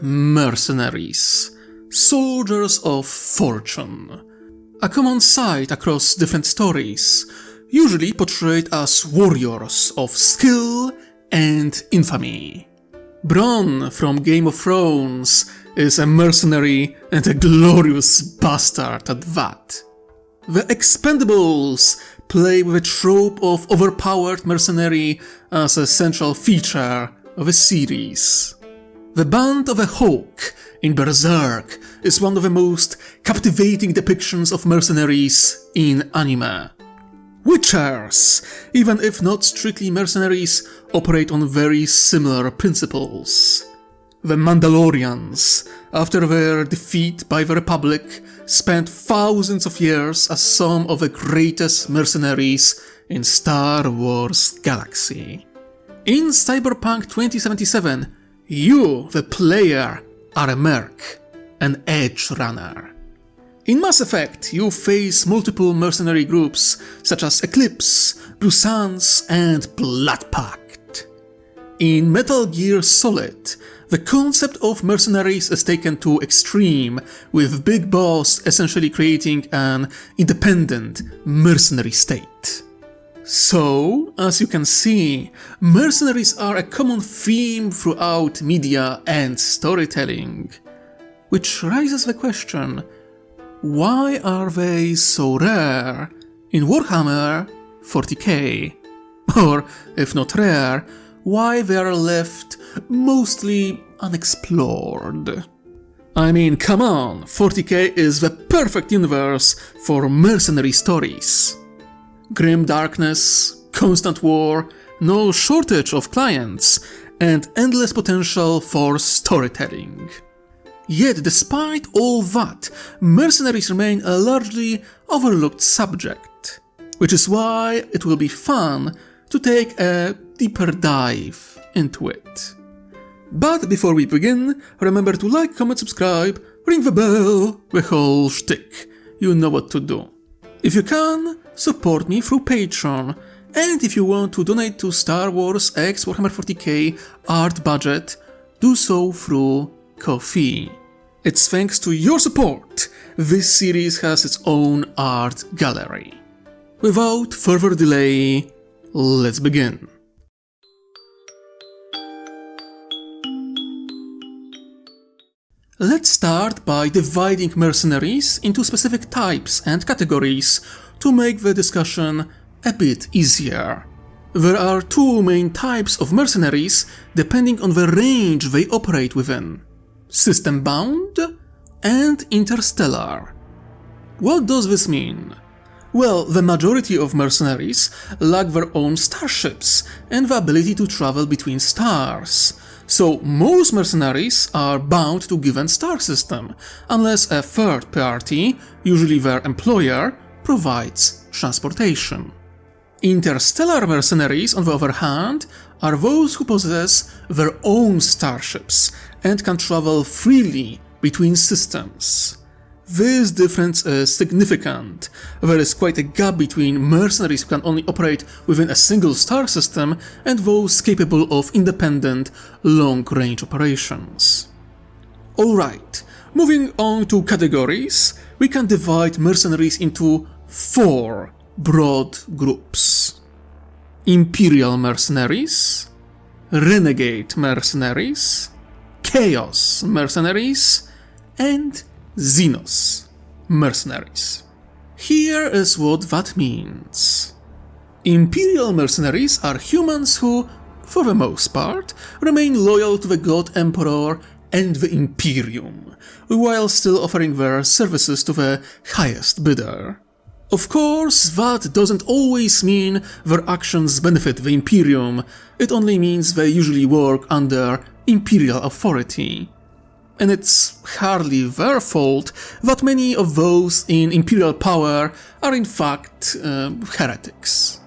Mercenaries, soldiers of fortune. A common sight across different stories, usually portrayed as warriors of skill and infamy. Bronn from Game of Thrones is a mercenary and a glorious bastard at that. The Expendables play with a trope of overpowered mercenary as a central feature of the series. The Band of a Hawk in Berserk is one of the most captivating depictions of mercenaries in anime. Witchers, even if not strictly mercenaries, operate on very similar principles. The Mandalorians, after their defeat by the Republic, spent thousands of years as some of the greatest mercenaries in Star Wars galaxy. In Cyberpunk 2077, you, the player, are a merc, an edge runner. In Mass Effect, you face multiple mercenary groups such as Eclipse, Blue Suns, and Blood Pact. In Metal Gear Solid, the concept of mercenaries is taken to extreme, with Big Boss essentially creating an independent mercenary state. So, as you can see, mercenaries are a common theme throughout media and storytelling. Which raises the question, why are they so rare in Warhammer 40k? Or, if not rare, why they are left mostly unexplored? I mean, come on, 40k is the perfect universe for mercenary stories. Grim darkness, constant war, no shortage of clients, and endless potential for storytelling. Yet despite all that, mercenaries remain a largely overlooked subject, which is why it will be fun to take a deeper dive into it. But before we begin, remember to like, comment, subscribe, ring the bell, the whole shtick. You know what to do. If you can, support me through Patreon, and if you want to donate to Star Wars x Warhammer 40k art budget, do so through Ko-fi. It's thanks to your support this series has its own art gallery. Without further delay, let's begin. Let's start by dividing mercenaries into specific types and categories to make the discussion a bit easier. There are two main types of mercenaries depending on the range they operate within: system-bound and interstellar. What does this mean? Well, the majority of mercenaries lack their own starships and the ability to travel between stars. So most mercenaries are bound to a given star system, unless a third party, usually their employer, provides transportation. Interstellar mercenaries, on the other hand, are those who possess their own starships and can travel freely between systems. This difference is significant. There is quite a gap between mercenaries who can only operate within a single star system and those capable of independent, long-range operations. Alright, moving on to categories, we can divide mercenaries into 4 broad groups: Imperial Mercenaries, Renegade Mercenaries, Chaos Mercenaries, and Xeno Mercenaries. Here is what that means. Imperial mercenaries are humans who, for the most part, remain loyal to the God Emperor and the Imperium, while still offering their services to the highest bidder. Of course, that doesn't always mean their actions benefit the Imperium, it only means they usually work under Imperial authority. And it's hardly their fault that many of those in Imperial power are in fact heretics.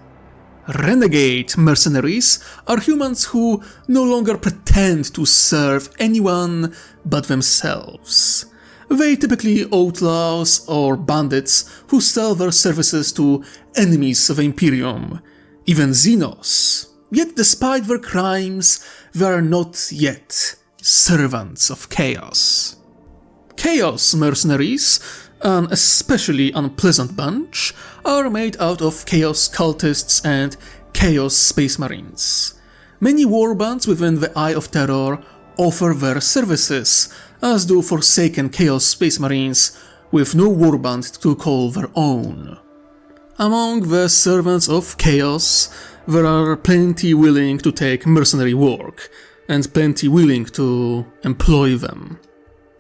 Renegade mercenaries are humans who no longer pretend to serve anyone but themselves. They typically outlaws or bandits who sell their services to enemies of the Imperium, even Xenos. Yet despite their crimes, they are not yet servants of chaos. Chaos mercenaries, an especially unpleasant bunch, are made out of chaos cultists and chaos space marines. Many warbands within the Eye of Terror offer their services, as do forsaken chaos space marines with no warband to call their own. Among the servants of chaos, there are plenty willing to take mercenary work, and plenty willing to employ them.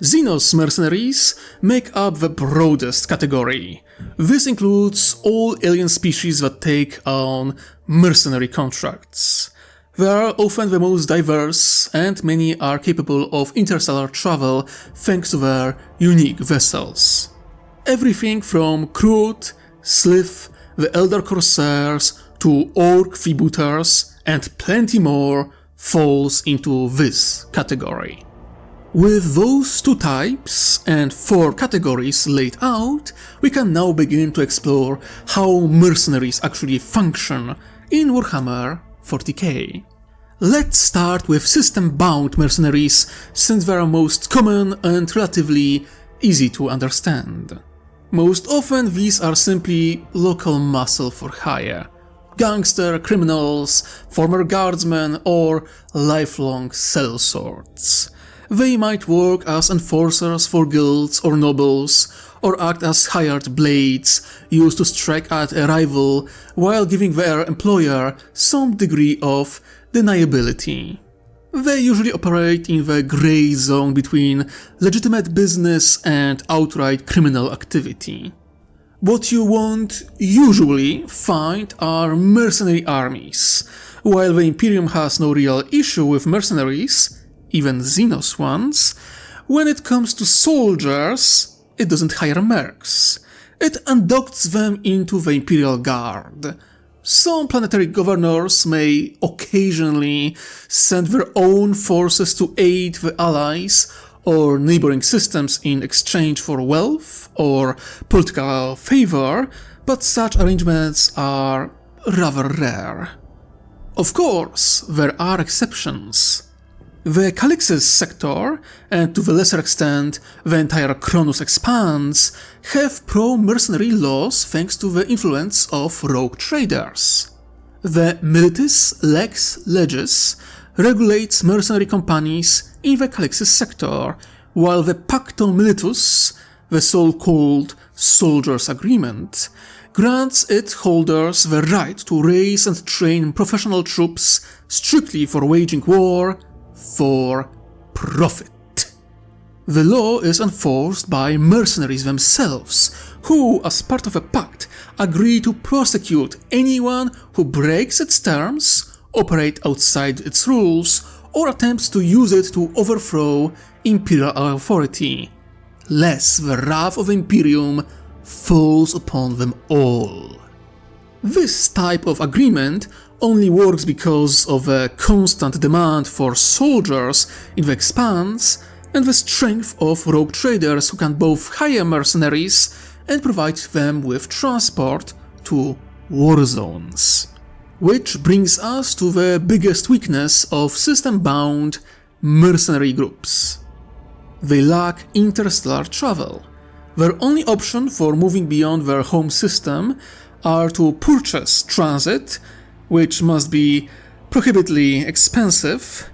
Xeno's mercenaries make up the broadest category. This includes all alien species that take on mercenary contracts. They are often the most diverse, and many are capable of interstellar travel thanks to their unique vessels. Everything from Kroot, Slith, the Elder Corsairs, to Orc freebooters, and plenty more falls into this category. With those two types and 4 categories laid out, we can now begin to explore how mercenaries actually function in Warhammer 40k. Let's start with system-bound mercenaries, since they are most common and relatively easy to understand. Most often these are simply local muscle for hire. Gangster, criminals, former guardsmen, or lifelong sellswords. They might work as enforcers for guilds or nobles, or act as hired blades used to strike at a rival while giving their employer some degree of deniability. They usually operate in the grey zone between legitimate business and outright criminal activity. What you won't usually find are mercenary armies. While the Imperium has no real issue with mercenaries, even Xenos ones, when it comes to soldiers, it doesn't hire mercs. It inducts them into the Imperial Guard. Some planetary governors may occasionally send their own forces to aid the allies or neighboring systems in exchange for wealth or political favor, but such arrangements are rather rare. Of course, there are exceptions. The Calixis sector, and to the lesser extent the entire Cronus Expanse, have pro-mercenary laws thanks to the influence of rogue traders. The Militis Lex Legis regulates mercenary companies in the Calixis sector, while the Pacto Militus, the so-called Soldiers' Agreement, grants its holders the right to raise and train professional troops strictly for waging war for profit. The law is enforced by mercenaries themselves, who, as part of a pact, agree to prosecute anyone who breaks its terms, operate outside its rules, or attempts to use it to overthrow imperial authority, lest the wrath of the Imperium falls upon them all. This type of agreement only works because of a constant demand for soldiers in the Expanse and the strength of rogue traders who can both hire mercenaries and provide them with transport to war zones. Which brings us to the biggest weakness of system-bound mercenary groups. They lack interstellar travel. Their only option for moving beyond their home system are to purchase transit, which must be prohibitively expensive,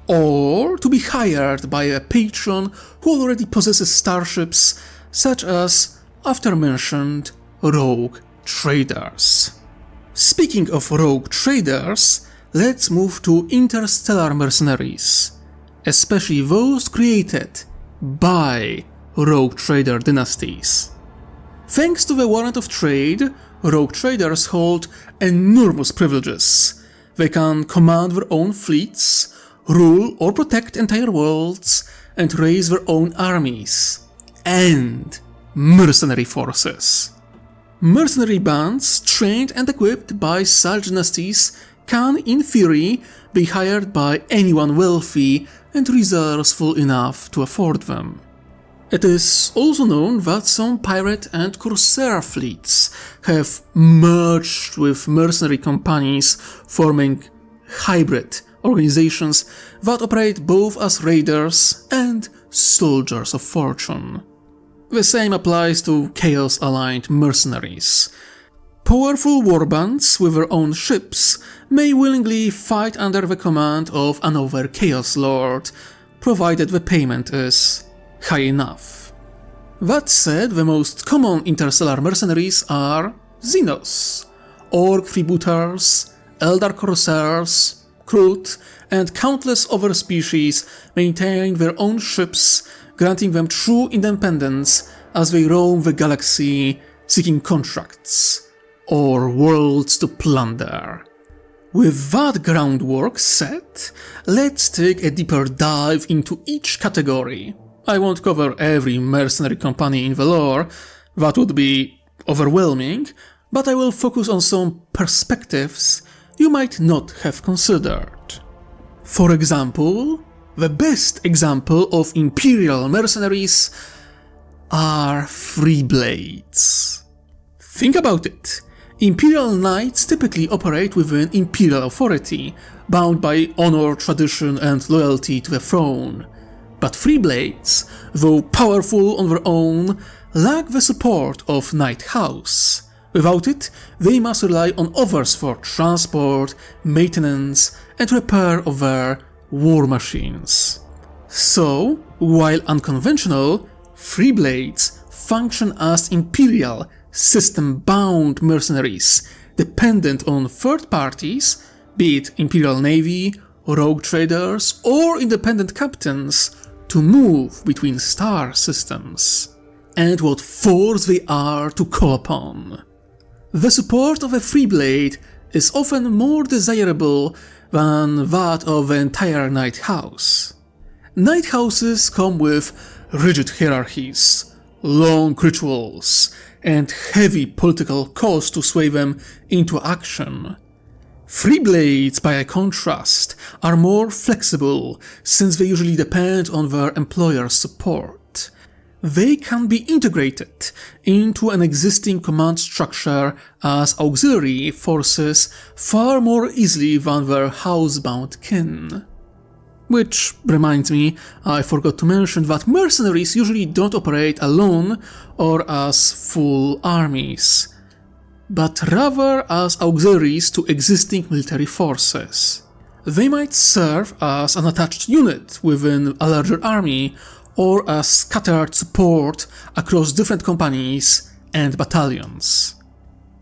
or to be hired by a patron who already possesses starships, such as aforementioned rogue traders. Speaking of rogue traders, let's move to interstellar mercenaries, especially those created by rogue trader dynasties. Thanks to the warrant of trade, rogue traders hold enormous privileges. They can command their own fleets, rule or protect entire worlds, and raise their own armies. And mercenary forces. Mercenary bands trained and equipped by such dynasties can, in theory, be hired by anyone wealthy and resourceful enough to afford them. It is also known that some pirate and corsair fleets have merged with mercenary companies, forming hybrid organizations that operate both as raiders and soldiers of fortune. The same applies to chaos-aligned mercenaries. Powerful warbands with their own ships may willingly fight under the command of another Chaos Lord, provided the payment is high enough. That said, the most common interstellar mercenaries are Xenos, Orc freebooters, Eldar Corsairs, Krut, and countless other species maintain their own ships, granting them true independence as they roam the galaxy seeking contracts or worlds to plunder. With that groundwork set, let's take a deeper dive into each category. I won't cover every mercenary company in the lore, that would be overwhelming, but I will focus on some perspectives you might not have considered. For example, the best example of Imperial Mercenaries are Freeblades. Think about it. Imperial Knights typically operate within Imperial authority, bound by honor, tradition, and loyalty to the throne. But Freeblades, though powerful on their own, lack the support of Knight House. Without it, they must rely on others for transport, maintenance, and repair of their war machines. So, while unconventional, Freeblades function as Imperial, system-bound mercenaries, dependent on third parties, be it Imperial Navy, rogue traders, or independent captains, to move between star systems. And what force they are to call upon. The support of a Freeblade is often more desirable than that of the entire Knight House. Knight Houses come with rigid hierarchies, long rituals, and heavy political cost to sway them into action. Freeblades, by contrast, are more flexible since they usually depend on their employer's support. They can be integrated into an existing command structure as auxiliary forces far more easily than their housebound kin. Which reminds me, I forgot to mention that mercenaries usually don't operate alone or as full armies, but rather as auxiliaries to existing military forces. They might serve as an attached unit within a larger army or as scattered support across different companies and battalions.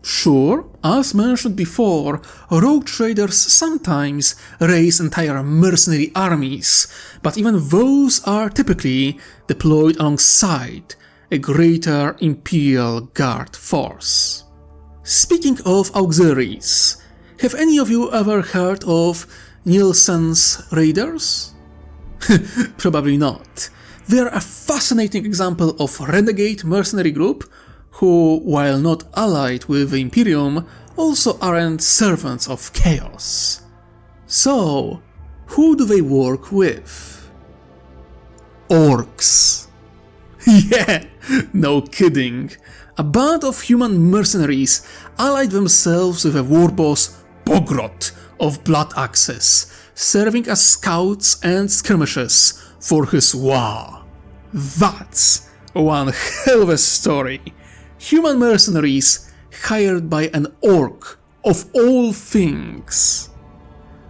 Sure, as mentioned before, rogue traders sometimes raise entire mercenary armies, but even those are typically deployed alongside a greater Imperial Guard force. Speaking of auxiliaries, have any of you ever heard of Nielsen's Raiders? Probably not. They are a fascinating example of renegade mercenary group who, while not allied with the Imperium, also aren't servants of chaos. So, who do they work with? Orcs. Yeah, no kidding. A band of human mercenaries allied themselves with a war boss Bogrot of Blood Axes, serving as scouts and skirmishes for his Wa. That's one hell of a story. Human mercenaries hired by an orc, of all things.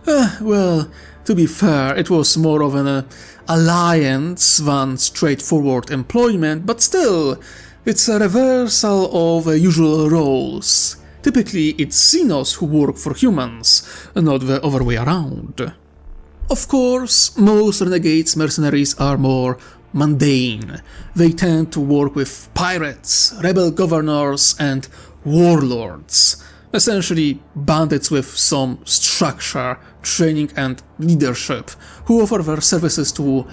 Well, to be fair, it was more of an alliance than straightforward employment, but still, it's a reversal of usual roles. Typically, it's Xenos who work for humans, not the other way around. Of course, most renegades mercenaries are more mundane. They tend to work with pirates, rebel governors, and warlords. Essentially, bandits with some structure, training, and leadership, who offer their services to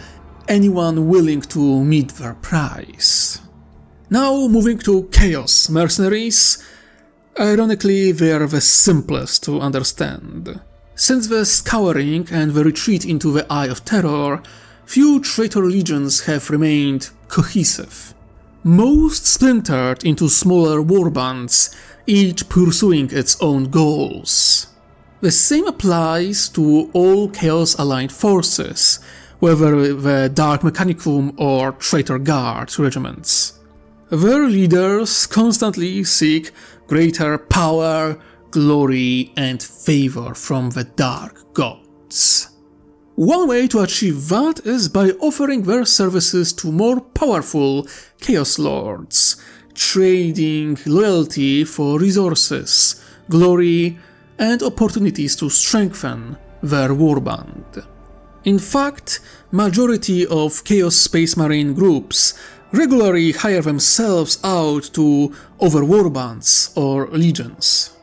anyone willing to meet their price. Now, moving to Chaos Mercenaries. Ironically, they are the simplest to understand. Since the Scouring and the retreat into the Eye of Terror, few traitor legions have remained cohesive. Most splintered into smaller warbands, each pursuing its own goals. The same applies to all Chaos-aligned forces, whether the Dark Mechanicum or Traitor Guard regiments. Their leaders constantly seek greater power, glory, and favor from the Dark Gods. One way to achieve that is by offering their services to more powerful Chaos Lords, trading loyalty for resources, glory, and opportunities to strengthen their warband. In fact, majority of Chaos Space Marine groups regularly hire themselves out to other warbands or legions.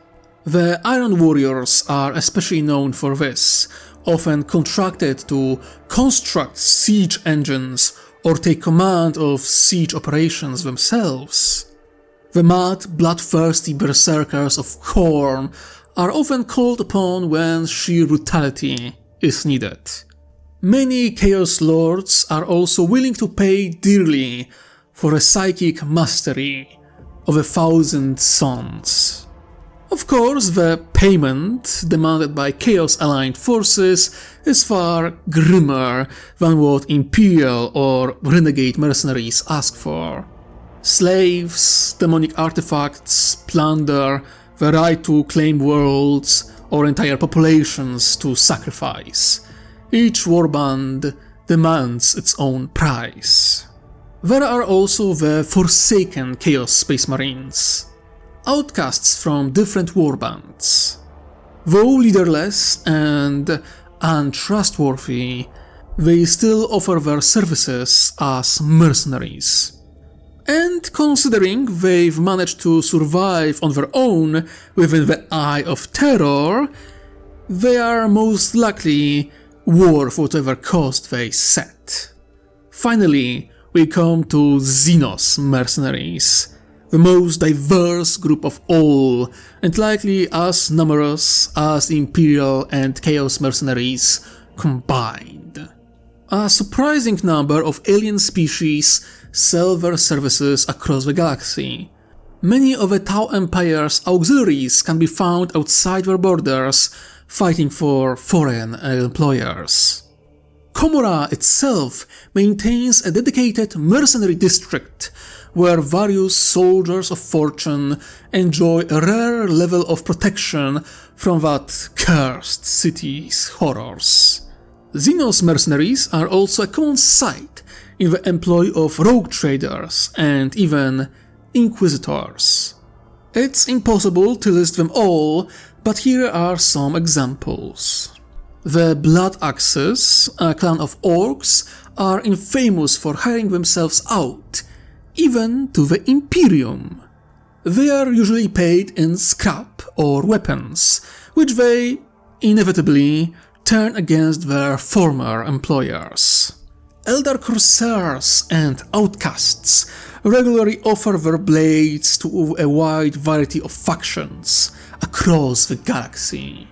The Iron Warriors are especially known for this, often contracted to construct siege engines or take command of siege operations themselves. The mad, bloodthirsty berserkers of Khorne are often called upon when sheer brutality is needed. Many Chaos Lords are also willing to pay dearly for a psychic mastery of 1,000 suns. Of course, the payment demanded by Chaos-aligned forces is far grimmer than what Imperial or Renegade mercenaries ask for. Slaves, demonic artifacts, plunder, the right to claim worlds or entire populations to sacrifice. Each warband demands its own price. There are also the Forsaken Chaos Space Marines, outcasts from different warbands. Though leaderless and untrustworthy, they still offer their services as mercenaries. And considering they've managed to survive on their own within the Eye of Terror, they are most likely worth whatever cost they set. Finally, we come to Xeno's mercenaries, the most diverse group of all, and likely as numerous as the Imperial and Chaos mercenaries combined. A surprising number of alien species sell their services across the galaxy. Many of the Tau Empire's auxiliaries can be found outside their borders, fighting for foreign employers. Komora itself maintains a dedicated mercenary district where various soldiers of fortune enjoy a rare level of protection from that cursed city's horrors. Xeno's mercenaries are also a common sight in the employ of rogue traders and even inquisitors. It's impossible to list them all, but here are some examples. The Blood Axes, a clan of orcs, are infamous for hiring themselves out, even to the Imperium. They are usually paid in scrap or weapons, which they inevitably turn against their former employers. Eldar Corsairs and Outcasts regularly offer their blades to a wide variety of factions across the galaxy.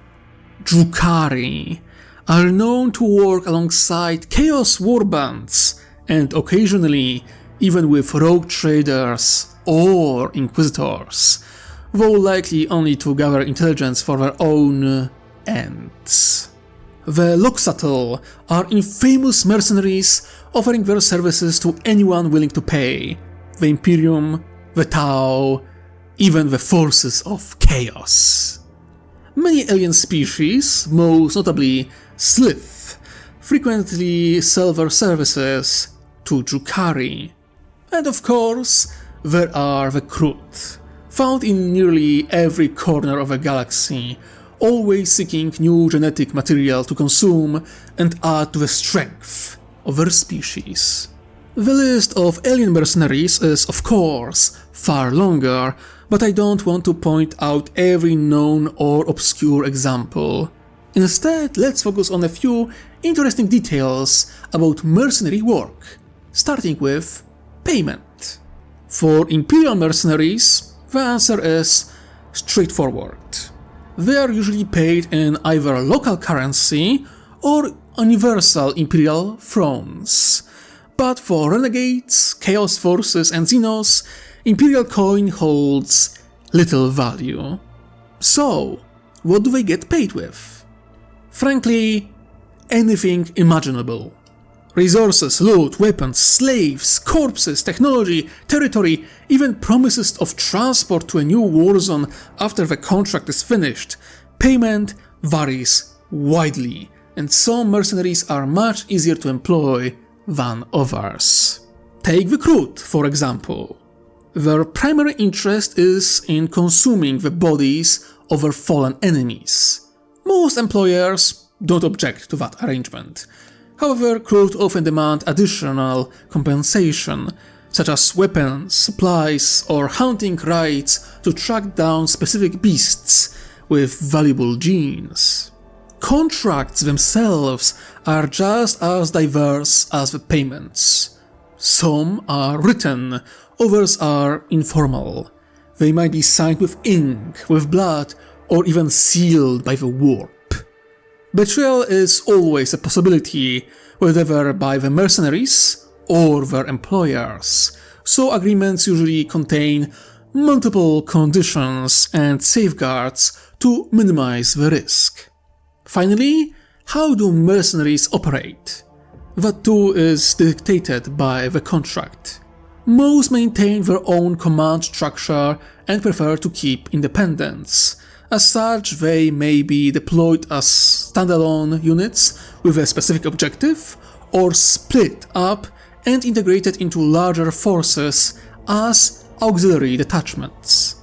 Drukhari are known to work alongside Chaos warbands and occasionally even with rogue traders or inquisitors, though likely only to gather intelligence for their own ends. The Loxatl are infamous mercenaries offering their services to anyone willing to pay, the Imperium, the Tau, even the forces of chaos. Many alien species, most notably Slith, frequently sell their services to Drukhari. And of course, there are the Krut, found in nearly every corner of the galaxy, always seeking new genetic material to consume and add to the strength of their species. The list of alien mercenaries is, of course, far longer, but I don't want to point out every known or obscure example. Instead, let's focus on a few interesting details about mercenary work, starting with payment. For Imperial mercenaries, the answer is straightforward. They are usually paid in either local currency or universal Imperial thrones. But for Renegades, Chaos Forces and Xenos, Imperial coin holds little value. So, what do they get paid with? Frankly, anything imaginable. Resources, loot, weapons, slaves, corpses, technology, territory, even promises of transport to a new war zone after the contract is finished. Payment varies widely, and some mercenaries are much easier to employ than others. Take the Crud, for example. Their primary interest is in consuming the bodies of their fallen enemies. Most employers don't object to that arrangement. However, Crud often demand additional compensation, such as weapons, supplies, or hunting rights to track down specific beasts with valuable genes. Contracts themselves are just as diverse as the payments. Some are written, others are informal. They might be signed with ink, with blood, or even sealed by the warp. Betrayal is always a possibility, whether by the mercenaries or their employers, so agreements usually contain multiple conditions and safeguards to minimize the risk. Finally, how do mercenaries operate? That too is dictated by the contract. Most maintain their own command structure and prefer to keep independence. As such, they may be deployed as standalone units with a specific objective, or split up and integrated into larger forces as auxiliary detachments.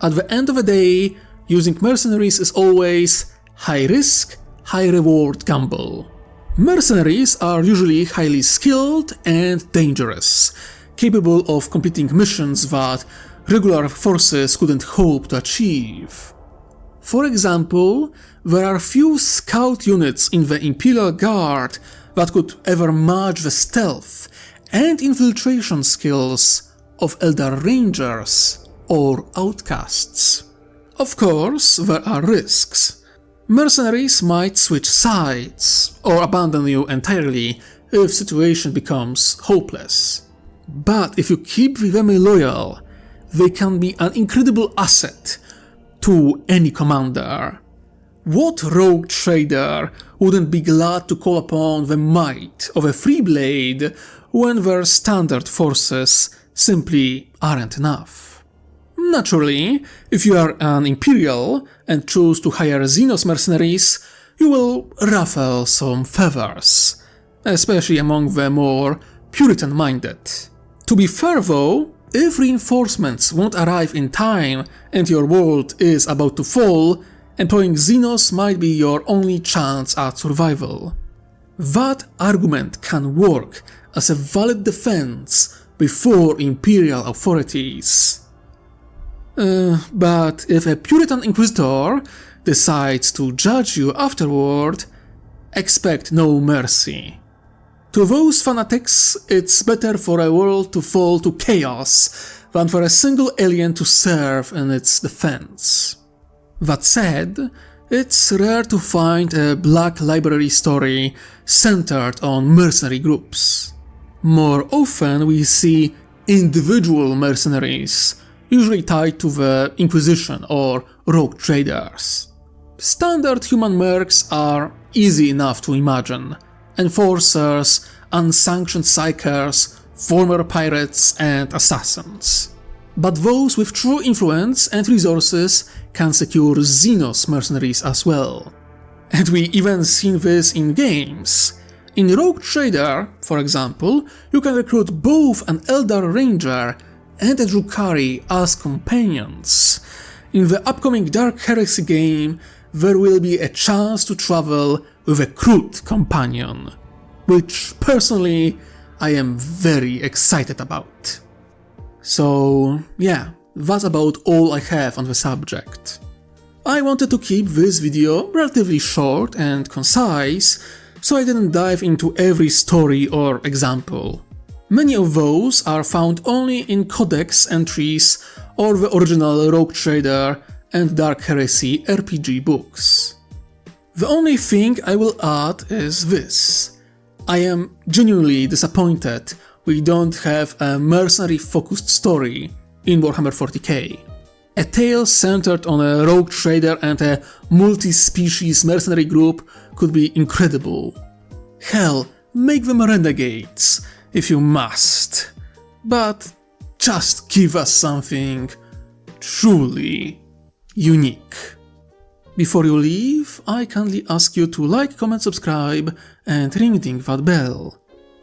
At the end of the day, using mercenaries is always high risk, high reward gamble. Mercenaries are usually highly skilled and dangerous, capable of completing missions that regular forces couldn't hope to achieve. For example, there are few scout units in the Imperial Guard that could ever match the stealth and infiltration skills of Elder Rangers or Outcasts. Of course, there are risks. Mercenaries might switch sides or abandon you entirely if the situation becomes hopeless. But if you keep them loyal, they can be an incredible asset to any commander. What rogue trader wouldn't be glad to call upon the might of a free blade when their standard forces simply aren't enough? Naturally, if you are an Imperial and choose to hire Xeno's mercenaries, you will ruffle some feathers, especially among the more Puritan-minded. To be fair though, if reinforcements won't arrive in time and your world is about to fall, employing Xenos might be your only chance at survival. That argument can work as a valid defense before Imperial authorities. But if a Puritan Inquisitor decides to judge you afterward, expect no mercy. To those fanatics, it's better for a world to fall to chaos than for a single alien to serve in its defense. That said, it's rare to find a Black Library story centered on mercenary groups. More often we see individual mercenaries, usually tied to the Inquisition or rogue traders. Standard human mercs are easy enough to imagine. Enforcers, unsanctioned psychers, former pirates and assassins. But those with true influence and resources can secure Xenos mercenaries as well. And we even seen this in games. In Rogue Trader, for example, you can recruit both an Elder Ranger and a Drukhari as companions. In the upcoming Dark Heresy game, there will be a chance to travel with a Crud companion, which personally I am very excited about. So yeah, that's about all I have on the subject. I wanted to keep this video relatively short and concise, so I didn't dive into every story or example. Many of those are found only in Codex entries or the original Rogue Trader and Dark Heresy RPG books. The only thing I will add is this. I am genuinely disappointed we don't have a mercenary-focused story in Warhammer 40k. A tale centered on a rogue trader and a multi-species mercenary group could be incredible. Hell, make them renegades, if you must. But just give us something truly unique. Before you leave, I kindly ask you to like, comment, subscribe, and ring-ding that bell.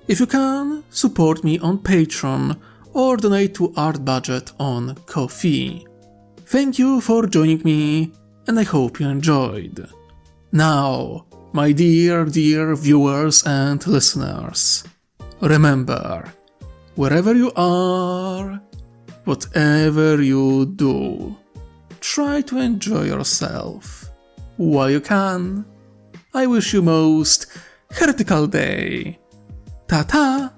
If you can, support me on Patreon or donate to Art Budget on Ko-fi. Thank you for joining me, and I hope you enjoyed. Now, my dear viewers and listeners, remember, wherever you are, whatever you do, try to enjoy yourself while you can. I wish you most heretical day. Ta-ta!